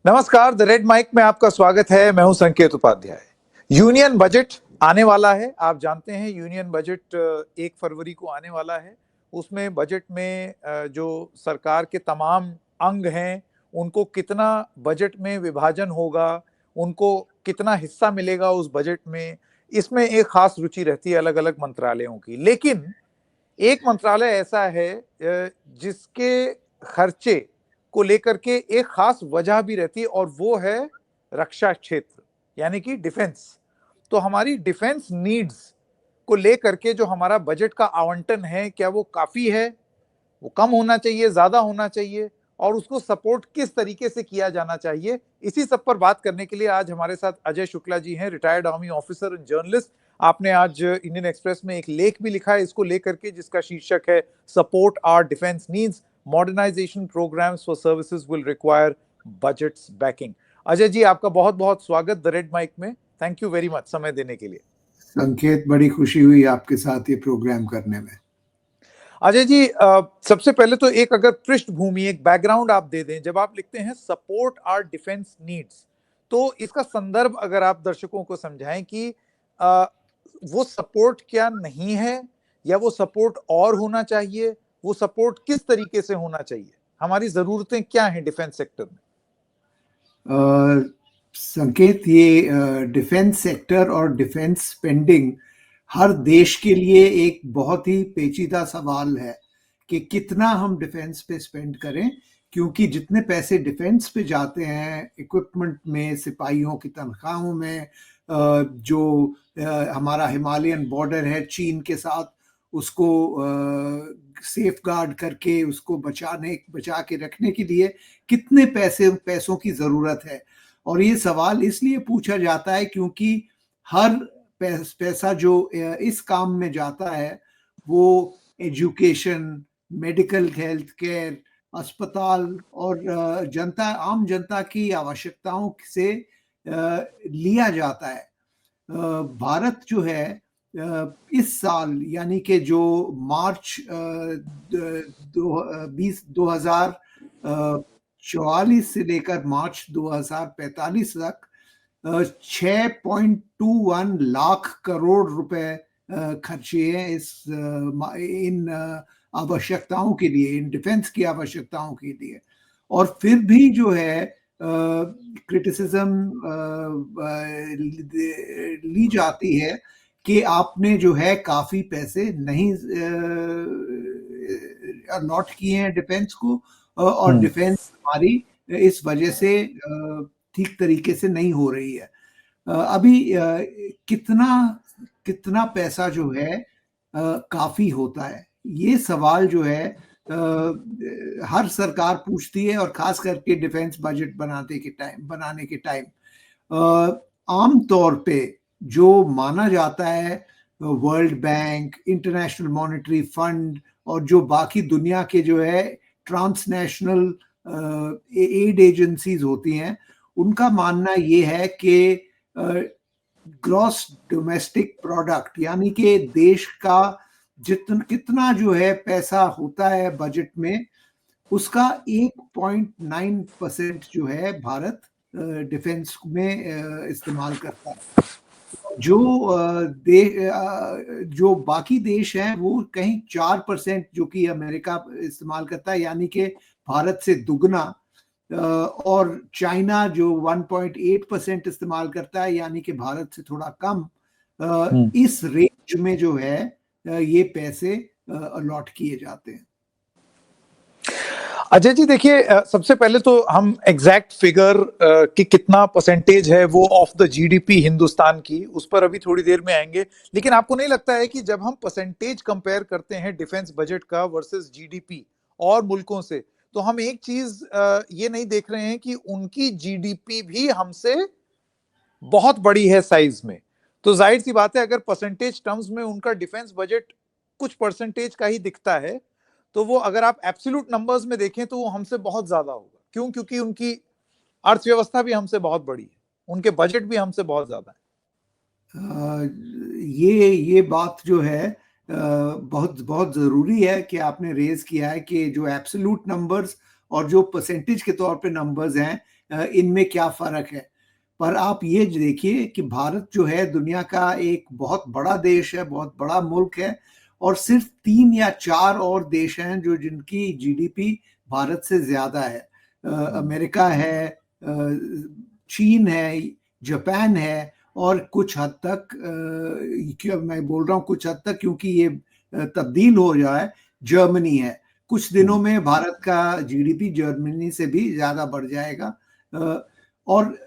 नमस्कार, the red mic में आपका स्वागत है। मैं हूं संकेत उपाध्याय। यूनियन बजट आने वाला है। आप जानते हैं यूनियन बजट 1 फरवरी को आने वाला है। उसमें बजट में जो सरकार के तमाम अंग हैं, उनको कितना बजट में विभाजन होगा, उनको कितना हिस्सा मिलेगा उस बजट में, इसमें एक खास रुचि रहती है अलग अलग मंत्रालयों की। लेकिन एक मंत्रालय ऐसा है जिसके खर्चे को लेकर के एक खास वजह भी रहती है, और वो है रक्षा क्षेत्र, यानी कि डिफेंस। तो हमारी डिफेंस नीड्स को लेकर के जो हमारा बजट का आवंटन है, क्या वो काफी है, वो कम होना चाहिए, ज्यादा होना चाहिए, और उसको सपोर्ट किस तरीके से किया जाना चाहिए, इसी सब पर बात करने के लिए आज हमारे साथ अजय शुक्ला जी हैं, retired army officer and journalist. आपने आज इंडियन एक्सप्रेस में एक लेख भी लिखा है इसको लेकर के, जिसका शीर्षक है support our defence needs, modernisation programmes for services will require budgets backing. Ajay ji, आपका बहुत बहुत स्वागत द रेड माइक में। थैंक यू वेरी मच समय देने के लिए। संकेत, बड़ी खुशी हुई आपके साथ ये प्रोग्राम करने में। अजय जी, सबसे पहले तो एक अगर पृष्ठभूमि, एक बैकग्राउंड आप दे दें। जब आप लिखते हैं सपोर्ट आवर डिफेंस नीड्स, तो इसका संदर्भ अगर आप दर्शकों को समझाएं कि वो सपोर्ट क्या नहीं है, या वो सपोर्ट और होना चाहिए, वो सपोर्ट किस तरीके से होना चाहिए, हमारी जरूरतें क्या हैं डिफेंस सेक्टर में। संकेत, ये डिफेंस सेक्टर और डिफेंस स्पेंडिंग हर देश के लिए एक बहुत ही पेचीदा सवाल है कि कितना हम डिफेंस पे स्पेंड करें, क्योंकि जितने पैसे डिफेंस पे जाते हैं, इक्विपमेंट में, सिपाहियों की तनख्वाहों में, जो हमारा हिमालयन बॉर्डर है चीन के साथ, उसको सेफ गार्ड करके उसको बचा के रखने के लिए कितने पैसों की जरूरत है। और ये सवाल इसलिए पूछा जाता है क्योंकि हर पैसा जो इस काम में जाता है वो एजुकेशन, मेडिकल हेल्थ केयर, अस्पताल और आम जनता की आवश्यकताओं से लिया जाता है। भारत जो है इस साल, यानी कि जो मार्च 2044 से लेकर मार्च 2045 तक 6.21 लाख करोड़ रुपए खर्चे हैं इन आवश्यकताओं के लिए, इन डिफेंस की आवश्यकताओं के लिए। और फिर भी जो है क्रिटिसिज्म ली जाती है कि आपने जो है काफी पैसे नहीं अलॉट किए हैं डिफेंस को, और डिफेंस हमारी इस वजह से ठीक तरीके से नहीं हो रही है। अभी कितना पैसा जो है काफी होता है, ये सवाल जो है हर सरकार पूछती है, और खास करके डिफेंस बजट बनाने के टाइम आम तौर पे जो माना जाता है, world bank, international monetary fund और जो बाकी दुनिया के जो है ट्रांसनेशनल एड एजेंसीज होती हैं, उनका मानना ये है कि ग्रॉस डोमेस्टिक प्रोडक्ट, यानी कि देश का कितना जो है पैसा होता है बजट में, उसका 1.9% जो है भारत डिफेंस में इस्तेमाल करता है। जो बाकी देश हैं वो कहीं 4% जो कि अमेरिका इस्तेमाल करता है, यानी कि भारत से दुगना, और चाइना जो 1.8% इस्तेमाल करता है, यानी कि भारत से थोड़ा कम। इस रेंज में जो है ये पैसे अलॉट किए जाते हैं। अजय जी, देखिए, सबसे पहले तो हम एग्जैक्ट फिगर कि कितना परसेंटेज है वो ऑफ द जीडीपी हिंदुस्तान की, उस पर अभी थोड़ी देर में आएंगे। लेकिन आपको नहीं लगता है कि जब हम परसेंटेज कंपेयर करते हैं डिफेंस बजट का वर्सेस जीडीपी और मुल्कों से, तो हम एक चीज ये नहीं देख रहे हैं कि उनकी जीडीपी भी हमसे बहुत बड़ी है साइज में। तो जाहिर सी बात है, अगर परसेंटेज टर्म्स में उनका डिफेंस बजट कुछ परसेंटेज का ही दिखता है, तो वो अगर आप एब्सोल्यूट नंबर्स में देखें तो वो हमसे बहुत ज्यादा होगा। क्यों? क्योंकि उनकी अर्थव्यवस्था भी हमसे बहुत बड़ी है, उनके बजट भी हमसे बहुत ज्यादा है। ये बात जो है बहुत बहुत जरूरी है कि आपने रेज किया है कि जो एब्सोल्यूट नंबर्स और जो परसेंटेज के तौर पे नंबर्स हैं, इनमें क्या फर्क है। पर आप ये देखिए कि भारत जो है दुनिया का एक बहुत बड़ा देश है, बहुत बड़ा मुल्क है, और सिर्फ 3 या 4 और देश हैं जो जिनकी जीडीपी भारत से ज्यादा है। अमेरिका है, चीन है, जापान है, और कुछ हद तक क्यों मैं बोल रहा हूँ कुछ हद तक, क्योंकि ये तब्दील हो जाए, जर्मनी है। कुछ दिनों में भारत का जीडीपी जर्मनी से भी ज्यादा बढ़ जाएगा। और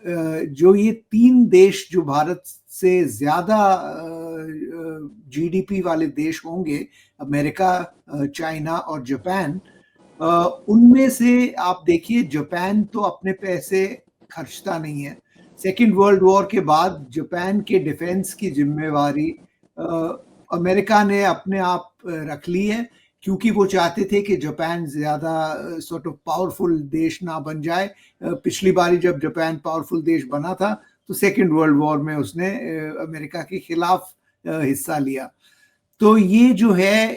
जो ये 3 देश जो भारत से ज्यादा जीडीपी वाले देश होंगे, अमेरिका, चाइना और जापान, उनमें से आप देखिए जापान तो अपने पैसे खर्चता नहीं है। सेकेंड वर्ल्ड वॉर के बाद जापान के डिफेंस की जिम्मेवारी अमेरिका ने अपने आप रख ली है, क्योंकि वो चाहते थे कि जापान ज्यादा सॉर्ट ऑफ पावरफुल देश ना बन जाए। पिछली बारी जब जापान पावरफुल देश बना था तो सेकेंड वर्ल्ड वॉर में उसने अमेरिका के खिलाफ हिस्सा लिया। तो ये जो है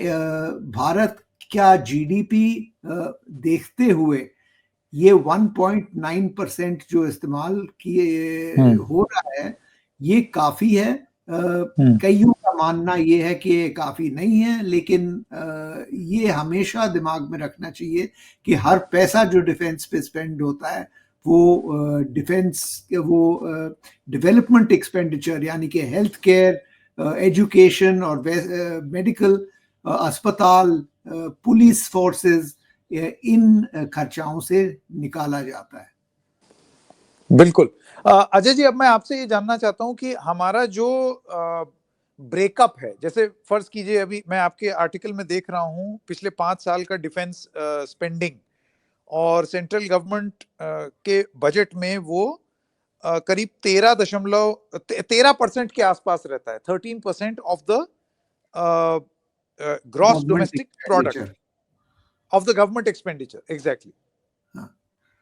भारत का जीडीपी देखते हुए ये 1.9% जो इस्तेमाल किए हो रहा है, ये काफी है। कईयों का मानना ये है कि ये काफी नहीं है, लेकिन ये हमेशा दिमाग में रखना चाहिए कि हर पैसा जो डिफेंस पे स्पेंड होता है वो डिफेंस वो डेवलपमेंट एक्सपेंडिचर, यानी कि हेल्थ केयर, एजुकेशन और मेडिकल, अस्पताल, पुलिस फोर्सेस, इन खर्चाओं से निकाला जाता है। बिल्कुल। अजय जी, अब मैं आपसे ये जानना चाहता हूं कि हमारा जो ब्रेकअप है, जैसे फर्ज कीजिए अभी मैं आपके आर्टिकल में देख रहा हूं पिछले 5 साल का डिफेंस स्पेंडिंग, और सेंट्रल गवर्नमेंट के बजट में वो करीब 13% के आसपास रहता है, 13% of the gross domestic product of the government expenditure, exactly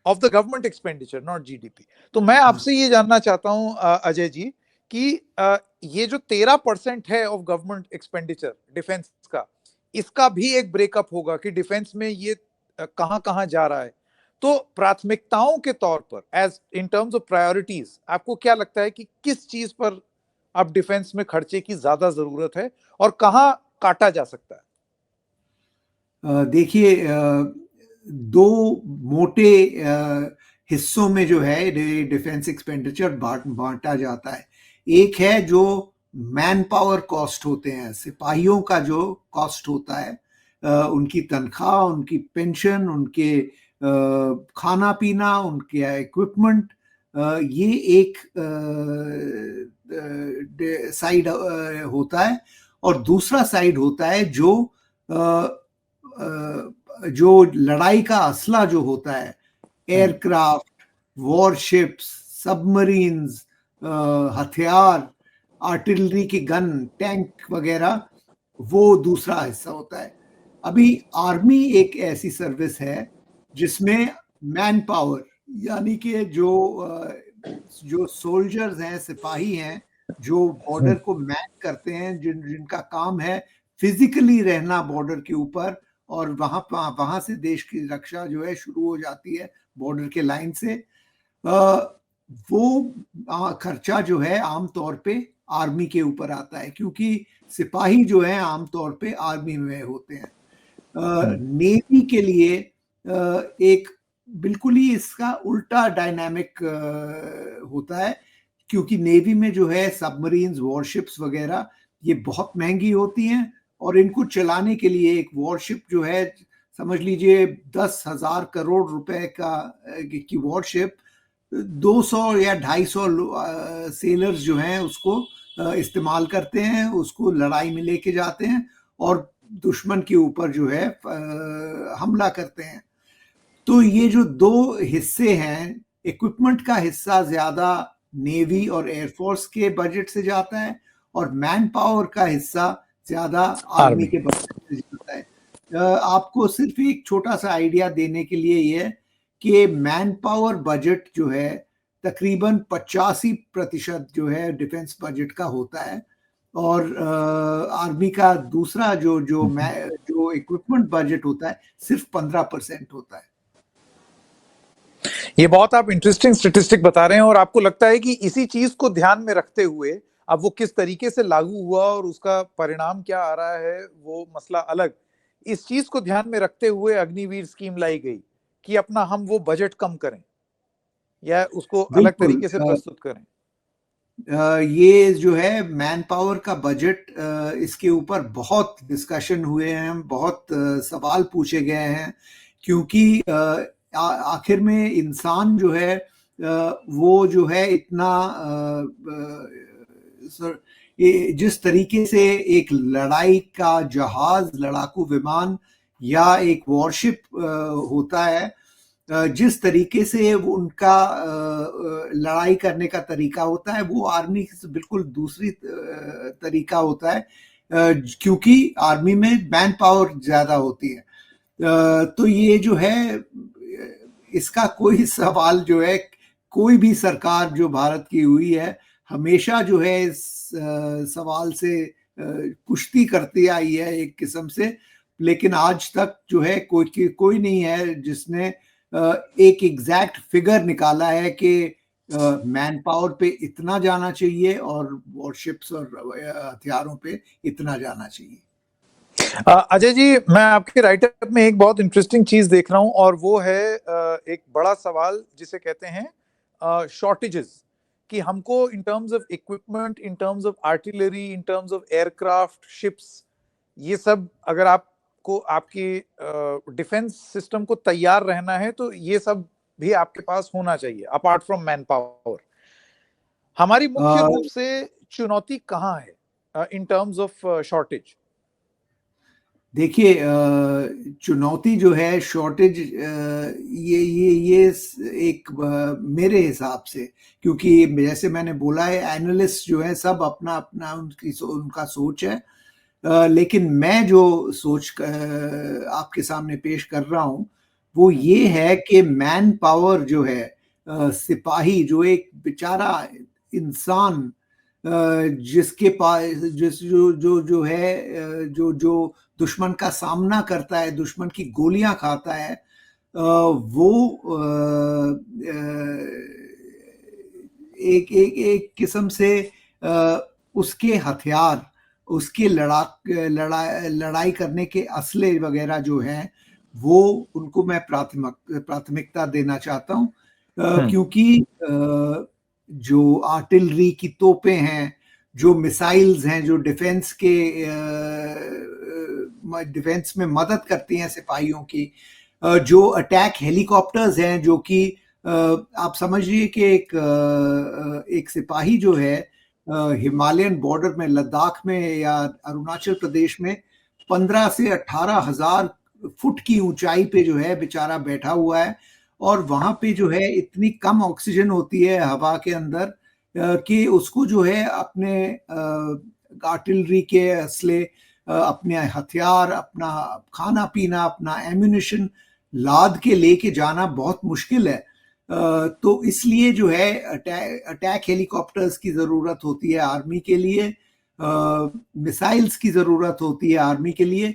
of the government expenditure, not GDP. तो मैं आपसे ये जानना चाहता हूं अजय जी कि ये जो 13% है ऑफ गवर्नमेंट एक्सपेंडिचर डिफेंस का, इसका भी एक ब्रेकअप होगा कि डिफेंस में ये कहां कहां जा रहा है। तो प्राथमिकताओं के तौर पर, as in terms of priorities, आपको क्या लगता है कि किस चीज पर अब डिफेंस में खर्चे की ज्यादा जरूरत है और कहां काटा जा सकता है? देखिए, 2 मोटे हिस्सों में जो है डिफेंस एक्सपेंडिचर बांटा जाता है। एक है जो मैन पावर कॉस्ट होते हैं, सिपाहियों का जो कॉस्ट होता है, उनकी तनख्वाह, उनकी पेंशन, उनके खाना पीना, उनके इक्विपमेंट, ये एक साइड होता है। और दूसरा साइड होता है जो लड़ाई का असला जो होता है, एयरक्राफ्ट, वॉरशिप्स, सबमरीन्स, हथियार, आर्टिलरी की गन, टैंक वगैरह, वो दूसरा हिस्सा होता है। अभी आर्मी एक ऐसी सर्विस है जिसमें मैन पावर, यानी कि जो सोल्जर्स हैं, सिपाही हैं, जो बॉर्डर को मैन करते हैं, जिनका काम है फिजिकली रहना बॉर्डर के ऊपर, और वहां से देश की रक्षा जो है शुरू हो जाती है बॉर्डर के लाइन से। वो खर्चा जो है आमतौर पे आर्मी के ऊपर आता है, क्योंकि सिपाही जो है आमतौर पे आर्मी में होते हैं। नेवी के लिए एक बिल्कुल ही इसका उल्टा डायनामिक होता है, क्योंकि नेवी में जो है सबमरीन्स, वॉरशिप्स वगैरह ये बहुत महंगी होती हैं, और इनको चलाने के लिए एक वॉरशिप जो है, समझ लीजिए 10,000 करोड़ रुपए की वॉरशिप, 200 या 250 सेलर्स जो हैं उसको इस्तेमाल करते हैं, उसको लड़ाई में लेके जाते हैं और दुश्मन के ऊपर जो है हमला करते हैं। तो ये जो 2 हिस्से हैं, इक्विपमेंट का हिस्सा ज्यादा नेवी और एयरफोर्स के बजट से जाता है, और मैन पावर का हिस्सा ज्यादा आर्मी के बजट से जाता है। आपको सिर्फ एक छोटा सा आइडिया देने के लिए ये कि मैन पावर बजट जो है तकरीबन 85% जो है डिफेंस बजट का होता है, और आर्मी का दूसरा जो इक्विपमेंट बजट होता है सिर्फ 15% होता है। ये बहुत आप इंटरेस्टिंग स्टेटिस्टिक बता रहे हैं, और आपको लगता है कि इसी चीज को ध्यान में रखते हुए अब वो किस तरीके से लागू हुआ और उसका परिणाम क्या आ रहा है वो मसला अलग, इस चीज को ध्यान में रखते हुए अग्निवीर स्कीम लाई गई कि अपना हम वो बजट कम करें या उसको अलग बिल्कुल। तरीके से प्रस्तुत करें। ये जो है मैन पावर का बजट, इसके ऊपर बहुत डिस्कशन हुए हैं, बहुत सवाल पूछे गए हैं, क्योंकि आखिर में इंसान जो है वो जो है इतना जिस तरीके से एक लड़ाई का जहाज, लड़ाकू विमान या एक वॉरशिप होता है, जिस तरीके से वो उनका लड़ाई करने का तरीका होता है, वो आर्मी से बिल्कुल दूसरी तरीका होता है, क्योंकि आर्मी में मैन पावर ज्यादा होती है। तो ये जो है, इसका कोई सवाल जो है, कोई भी सरकार जो भारत की हुई है हमेशा जो है इस सवाल से कुश्ती करती आई है एक किस्म से, लेकिन आज तक जो है कोई नहीं है जिसने एक एग्जैक्ट फिगर निकाला है कि मैन पावर पे इतना जाना चाहिए और वॉरशिप्स और हथियारों पे इतना जाना चाहिए। अजय जी, मैं आपके राइटअप में एक बहुत इंटरेस्टिंग चीज देख रहा हूं, और वो है एक बड़ा सवाल जिसे कहते हैं शॉर्टेजेस, कि हमको इन terms of equipment, in terms of artillery, in terms of aircraft, ships, ये सब अगर आपको आपकी डिफेंस सिस्टम को तैयार रहना है तो ये सब भी आपके पास होना चाहिए अपार्ट फ्रॉम मैन पावर। हमारी मुख्य रूप से चुनौती कहाँ है इन टर्म्स ऑफ शॉर्टेज? देखिए, चुनौती जो है शॉर्टेज, ये एक मेरे हिसाब से, क्योंकि जैसे मैंने बोला है एनालिस्ट जो है सब अपना अपना उनका सोच है, लेकिन मैं जो सोच आपके सामने पेश कर रहा हूँ वो ये है कि मैन पावर जो है, सिपाही जो एक बेचारा इंसान, जिसके पास जिस जो है, जो जो दुश्मन का सामना करता है, दुश्मन की गोलियां खाता है, वो एक एक एक किस्म से उसके हथियार, उसके लड़ाई करने के असले वगैरह जो हैं, वो उनको मैं प्राथमिकता देना चाहता हूँ, क्योंकि जो आर्टिलरी की तोपें हैं, जो मिसाइल्स हैं, जो डिफेंस में मदद करती हैं सिपाहियों की, जो अटैक हेलीकॉप्टर्स हैं, जो कि आप समझिए कि एक सिपाही जो है हिमालयन बॉर्डर में, लद्दाख में या अरुणाचल प्रदेश में 15 से 18,000 फुट की ऊंचाई पे जो है बेचारा बैठा हुआ है, और वहां पे जो है इतनी कम ऑक्सीजन होती है हवा के अंदर कि उसको जो है अपने आर्टिलरी के असले, अपने हथियार, अपना खाना पीना, अपना एम्यूनिशन लाद के लेके जाना बहुत मुश्किल है। तो इसलिए जो है अटैक हेलीकॉप्टर्स की जरूरत होती है आर्मी के लिए, मिसाइल्स की जरूरत होती है आर्मी के लिए,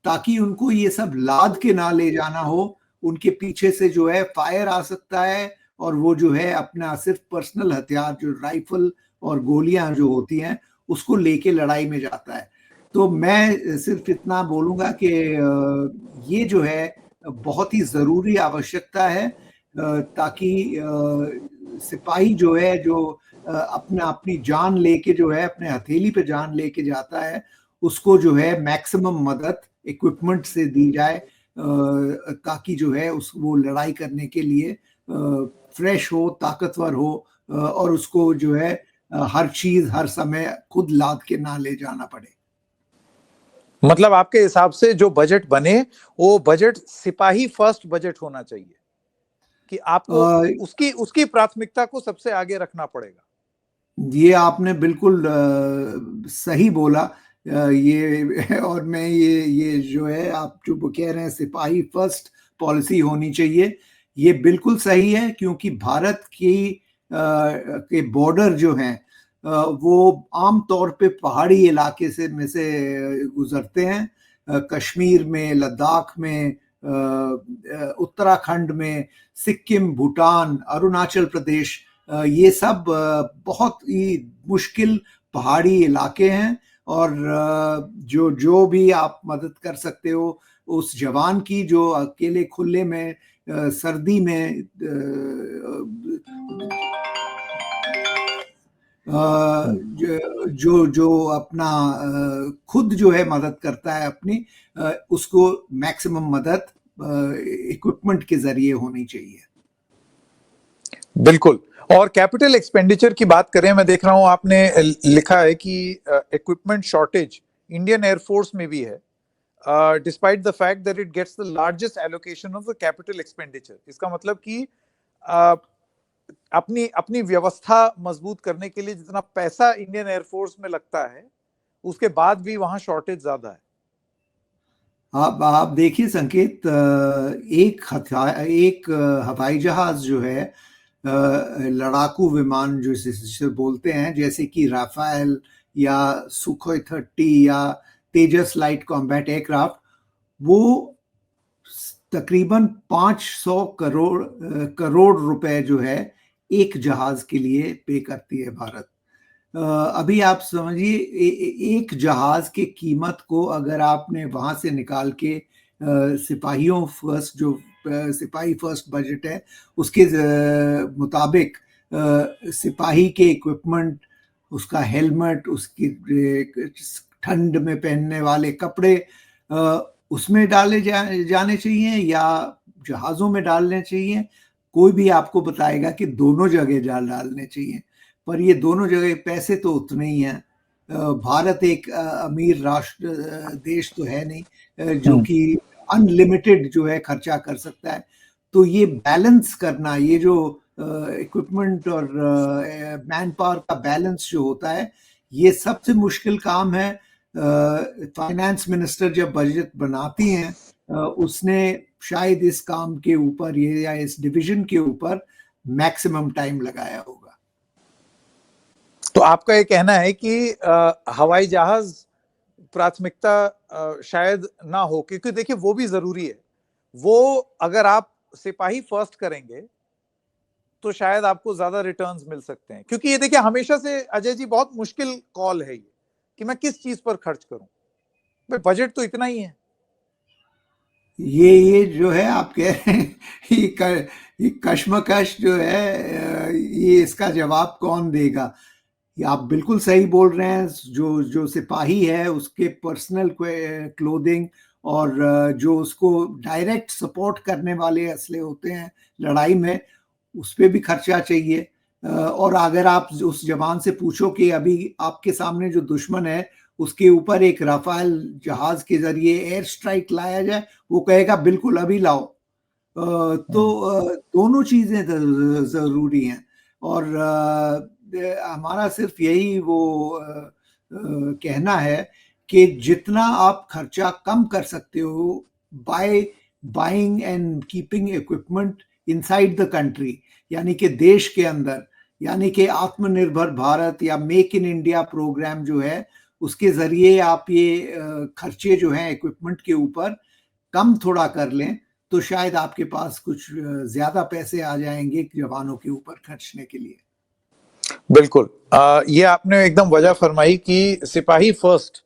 ताकि उनको ये सब लाद के ना ले जाना हो। उनके पीछे से जो है फायर आ सकता है, और वो जो है अपना सिर्फ पर्सनल हथियार, जो राइफल और गोलियां जो होती हैं, उसको लेके लड़ाई में जाता है। तो मैं सिर्फ इतना बोलूंगा कि ये जो है बहुत ही जरूरी आवश्यकता है, ताकि सिपाही जो है, जो अपनी जान लेके जो है, अपने हथेली पे जान लेके जाता है, उसको जो है मैक्सिमम मदद इक्विपमेंट से दी जाए, ताकि जो है वो लड़ाई करने के लिए फ्रेश हो, ताकतवर हो, और उसको जो है हर चीज हर समय खुद लाद के ना ले जाना पड़े। मतलब आपके हिसाब से जो बजट बने वो बजट सिपाही फर्स्ट बजट होना चाहिए, कि आपको उसकी उसकी प्राथमिकता को सबसे आगे रखना पड़ेगा। ये आपने बिल्कुल सही बोला। ये और मैं ये जो है आप जो कह रहे हैं सिपाही फर्स्ट पॉलिसी होनी चाहिए, ये बिल्कुल सही है, क्योंकि भारत की के बॉर्डर जो हैं वो आम तौर पे पहाड़ी इलाके से गुजरते हैं। कश्मीर में, लद्दाख में, उत्तराखंड में, सिक्किम, भूटान, अरुणाचल प्रदेश, ये सब बहुत ही मुश्किल पहाड़ी इलाके हैं। और जो भी आप मदद कर सकते हो उस जवान की जो अकेले खुले में सर्दी में जो अपना खुद जो है मदद करता है अपनी, उसको मैक्सिमम मदद इक्विपमेंट के जरिए होनी चाहिए। बिल्कुल। और कैपिटल एक्सपेंडिचर की बात करें, मैं देख रहा हूं आपने लिखा है कि इक्विपमेंट शॉर्टेज इंडियन एयरफोर्स में भी है, despite the fact that it gets the largest allocation of the capital expenditure. इसका मतलब कि अपनी अपनी व्यवस्था मजबूत करने के लिए जितना पैसा इंडियन एयरफोर्स में लगता है, उसके बाद भी वहां शॉर्टेज ज्यादा है। आप देखिए संकेत, एक हवाई जहाज जो है, लड़ाकू विमान जो जिसे बोलते हैं, जैसे कि राफेल या सुखोई 30 या तेजस लाइट कॉम्बैट एयरक्राफ्ट, वो तकरीबन 500 करोड़ रुपए जो है एक जहाज के लिए पे करती है भारत। अभी आप समझिए, एक जहाज की कीमत को अगर आपने वहां से निकाल के सिपाहियों फर्स्ट, जो सिपाही फर्स्ट बजट है उसके मुताबिक, सिपाही के इक्विपमेंट, उसका हेलमेट, उसकी ठंड में पहनने वाले कपड़े उसमें डाले जाने चाहिए या जहाज़ों में डालने चाहिए। कोई भी आपको बताएगा कि दोनों जगह डालने चाहिए, पर ये दोनों जगह पैसे तो उतने ही हैं। भारत एक अमीर राष्ट्र देश तो है नहीं जो कि अनलिमिटेड जो है खर्चा कर सकता है। तो ये बैलेंस करना, ये जो इक्विपमेंट और मैन पावर का बैलेंस जो होता है, ये सबसे मुश्किल काम है। फाइनेंस मिनिस्टर जब बजट बनाती हैं, उसने शायद इस काम के ऊपर ये या इस डिवीजन के ऊपर मैक्सिमम टाइम लगाया होगा। तो आपका ये कहना है कि हवाई जहाज प्राथमिकता शायद ना हो, क्योंकि देखिए वो भी जरूरी है। वो अगर आप सिपाही फर्स्ट करेंगे तो शायद आपको ज्यादा रिटर्न्स मिल सकते हैं, क्योंकि ये देखिए हमेशा से अजय जी बहुत मुश्किल कॉल है ये कि मैं किस चीज पर खर्च करूं, भाई बजट तो इतना ही है। ये जो है आप कह रहे हैं, ये कश्मकश जो है, ये इसका जवाब कौन देगा? ये आप बिल्कुल सही बोल रहे हैं। जो सिपाही है उसके पर्सनल क्लोथिंग और जो उसको डायरेक्ट सपोर्ट करने वाले असले होते हैं लड़ाई में, उस पर भी खर्चा चाहिए। और अगर आप उस जवान से पूछो कि अभी आपके सामने जो दुश्मन है उसके ऊपर एक राफेल जहाज के जरिए एयर स्ट्राइक लाया जाए, वो कहेगा बिल्कुल अभी लाओ। तो दोनों चीजें जरूरी हैं। और हमारा सिर्फ यही वो कहना है कि जितना आप खर्चा कम कर सकते हो by buying and keeping equipment inside the country, यानी कि देश के अंदर, यानी कि आत्मनिर्भर भारत या मेक इन इंडिया प्रोग्राम जो है, उसके जरिए आप ये खर्चे जो हैं इक्विपमेंट के ऊपर कम थोड़ा कर लें, तो शायद आपके पास कुछ ज्यादा पैसे आ जाएंगे जवानों के ऊपर खर्चने के लिए। बिल्कुल, ये आपने एकदम वजह फरमाई कि सिपाही फर्स्ट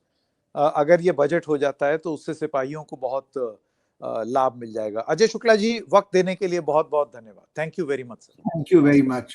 अगर ये बजट हो जाता है तो उससे सिपाहियों को बहुत लाभ मिल जाएगा। अजय शुक्ला जी, वक्त देने के लिए बहुत बहुत धन्यवाद। Thank you very much sir. Thank you very much.